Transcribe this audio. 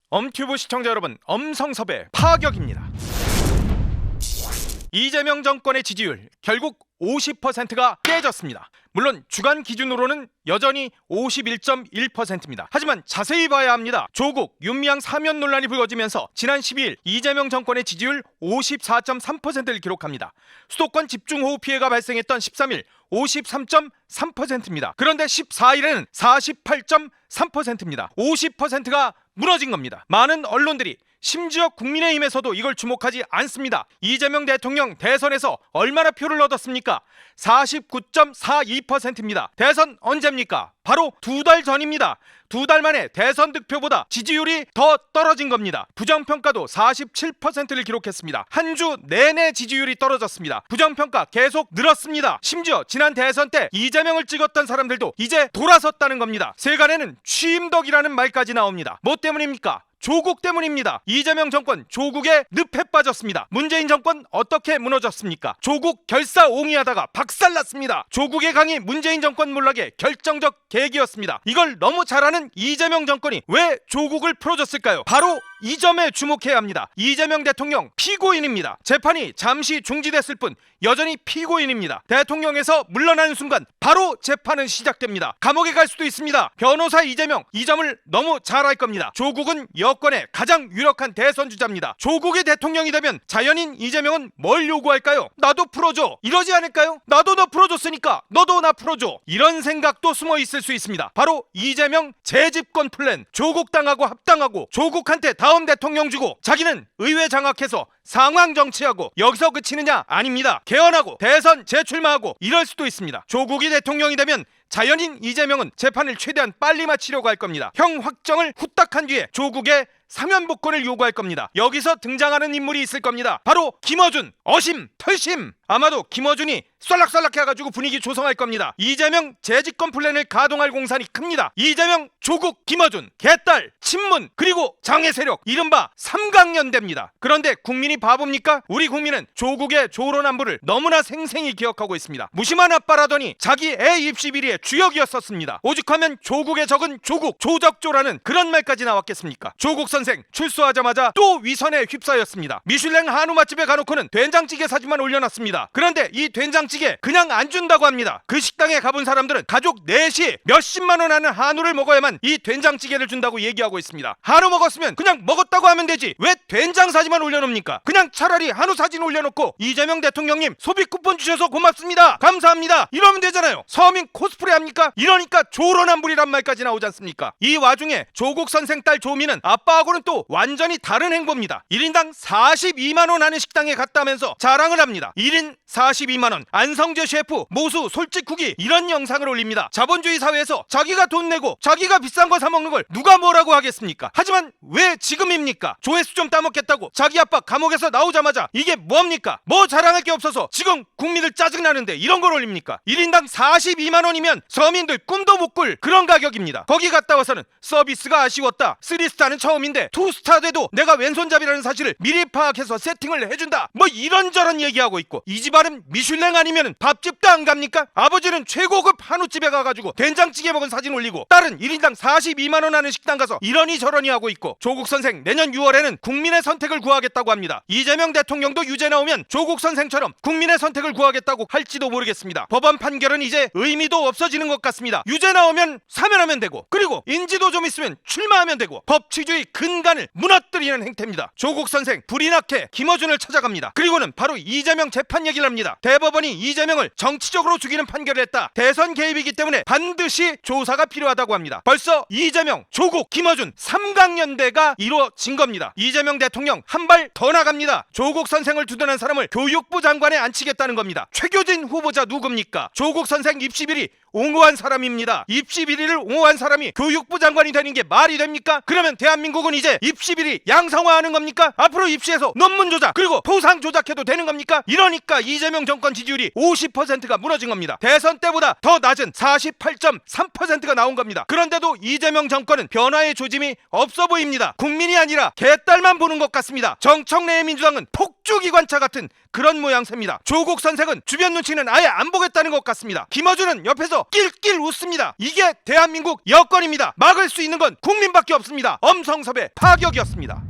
엄튜브 시청자 여러분, 엄성섭의 파격입니다. 이재명 정권의 지지율 결국 50%가 깨졌습니다. 물론 주간 기준으로는 여전히 51.1%입니다. 하지만 자세히 봐야 합니다. 조국, 윤미향 사면 논란이 불거지면서 지난 12일 이재명 정권의 지지율 54.3%를 기록합니다. 수도권 집중호우 피해가 발생했던 13일 53.3%입니다. 그런데 14일에는 48.3%입니다. 50%가 무너진 겁니다. 많은 언론들이 심지어 국민의힘에서도 이걸 주목하지 않습니다. 이재명 대통령 대선에서 얼마나 표를 얻었습니까? 49.42%입니다. 대선 언제입니까? 바로 2달 전입니다. 2달 만에 대선 득표보다 지지율이 더 떨어진 겁니다. 부정평가도 47%를 기록했습니다. 한 주 내내 지지율이 떨어졌습니다. 부정평가 계속 늘었습니다. 심지어 지난 대선 때 이재명을 찍었던 사람들도 이제 돌아섰다는 겁니다. 세간에는 취임덕이라는 말까지 나옵니다. 뭐 때문입니까? 조국 때문입니다. 이재명 정권 조국의 늪에 빠졌습니다. 문재인 정권 어떻게 무너졌습니까? 조국 결사옹위하다가 박살났습니다. 조국의 강이 문재인 정권 몰락의 결정적 계기였습니다. 이걸 너무 잘 아는 이재명 정권이 왜 조국을 풀어줬을까요? 바로 이 점에 주목해야 합니다. 이재명 대통령 피고인입니다. 재판이 잠시 중지됐을 뿐 여전히 피고인입니다. 대통령에서 물러나는 순간 바로 재판은 시작됩니다. 감옥에 갈 수도 있습니다. 변호사 이재명 이 점을 너무 잘 알 겁니다. 조국은 여권의 가장 유력한 대선 주자입니다. 조국이 대통령이 되면 자연인 이재명은 뭘 요구할까요? 나도 풀어줘. 이러지 않을까요? 나도 너 풀어줬으니까 너도 나 풀어줘. 이런 생각도 숨어 있을 수 있습니다. 바로 이재명 재집권 플랜. 조국 당하고 합당하고 조국한테 다음 대통령 주고 자기는 의회 장악해서 상황 정치하고 여기서 그치느냐? 아닙니다. 개헌하고 대선 재출마하고 이럴 수도 있습니다. 조국이 대통령이 되면 자연인 이재명은 재판을 최대한 빨리 마치려고 할 겁니다. 형 확정을 후딱 한 뒤에 조국의 사면 복권을 요구할 겁니다. 여기서 등장하는 인물이 있을 겁니다. 바로 김어준, 어심, 털심. 아마도 김어준이 쏠락쏠락 해가지고 분위기 조성할 겁니다. 이재명 재집권 플랜을 가동할 공산이 큽니다. 이재명, 조국, 김어준, 개딸, 친문, 그리고 장애 세력, 이른바 삼강연대입니다. 그런데 국민이 바보입니까? 우리 국민은 조국의 조론안부를 너무나 생생히 기억하고 있습니다. 무심한 아빠라더니 자기 애 입시 비리의 주역이었었습니다. 오죽하면 조국의 적은 조국, 조적조라는 그런 말까지 나왔겠습니까? 조국 선생 출소하자마자 또 위선에 휩싸였습니다. 미슐랭 한우 맛집에 가놓고는 된장찌개 사진만 올려놨습니다. 그런데 이 된장찌개 그냥 안 준다고 합니다. 그 식당에 가본 사람들은 가족 넷이 몇십만 원 하는 한우를 먹어야만 이 된장찌개를 준다고 얘기하고 있습니다. 한우 먹었으면 그냥 먹었다고 하면 되지 왜 된장 사진만 올려놓습니까? 그냥 차라리 한우 사진 올려놓고 이재명 대통령님 소비 쿠폰 주셔서 고맙습니다, 감사합니다 이러면 되잖아요. 서민 코스프레 합니까? 이러니까 조론안불이란 말까지 나오지 않습니까? 이 와중에 조국 선생 딸 조미는 아빠하고는 또 완전히 다른 행보입니다. 1인당 42만원 하는 식당에 갔다면서 자랑을 합니다. 1인 42만원, 안성재 셰프 모수 솔직후기 이런 영상을 올립니다. 자본주의 사회에서 자기가 돈 내고 자기가 비싼 거 사 먹는 걸 누가 뭐라고 하겠습니까? 하지만 왜 지금입니까? 조회수 좀 따먹겠다고 자기 아빠 감옥에서 나오자마자 이게 뭐합니까? 뭐 자랑할 게 없어서 지금 국민들 짜증나는데 이런 걸 올립니까? 1인당 42만원이면 서민들 꿈도 못 꿀 그런 가격입니다. 거기 갔다 와서는 서비스가 아쉬웠다, 3스타는 처음인데 2스타 돼도 내가 왼손잡이라는 사실을 미리 파악해서 세팅을 해준다, 뭐 이런저런 얘기하고 있고, 이 집안은 미슐랭 아니면 밥집도 안 갑니까? 아버지는 최고급 한우집에 가가지고 된장찌개 먹은 사진 올리고, 딸은 1인당 42만원 하는 식당 가서 이러니 저러니 하고 있고, 조국 선생 내년 6월에는 국민의 선택을 구하겠다고 합니다. 이재명 대통령도 유죄 나오면 조국 선생처럼 국민의 선택을 구하겠다고 할지도 모르겠습니다. 법원 판결은 이제 의미도 없어지는 것 같습니다. 유죄 나오면 사면하면 되고, 그리고 인지도 좀 있으면 출마하면 되고, 법치주의 근간을 무너뜨리는 행태입니다. 조국 선생 불이 나게 김어준을 찾아갑니다. 그리고는 바로 이재명 재판 얘기를 합니다. 대법원이 이재명을 정치적으로 죽이는 판결을 했다, 대선 개입이기 때문에 반드시 조사가 필요하다고 합니다. 벌써 이재명, 조국, 김어준 3강연대가 이루어진 겁니다. 이재명 대통령 한 발 더 나갑니다. 조국 선생을 두둔한 사람을 교육부 장관에 앉히겠다는 겁니다. 최교진 후보자 누굽니까? 조국 선생 입시비리 옹호한 사람입니다. 입시비리를 옹호한 사람이 교육부 장관이 되는 게 말이 됩니까? 그러면 대한민국은 이제 입시비리 양성화하는 겁니까? 앞으로 입시에서 논문 조작 그리고 포상 조작해도 되는 겁니까? 이러니까 이재명 정권 지지율이 50%가 무너진 겁니다. 대선 때보다 더 낮은 48.3%가 나온 겁니다. 그런데도 이재명 정권은 변화의 조짐이 없어 보입니다. 국민이 아니라 개딸만 보는 것 같습니다. 정청래의 민주당은 폭주 특수기관차 같은 그런 모양새입니다. 조국 선생은 주변 눈치는 아예 안 보겠다는 것 같습니다. 김어준은 옆에서 낄낄 웃습니다. 이게 대한민국 여건입니다. 막을 수 있는 건 국민밖에 없습니다. 엄성섭의 파격이었습니다.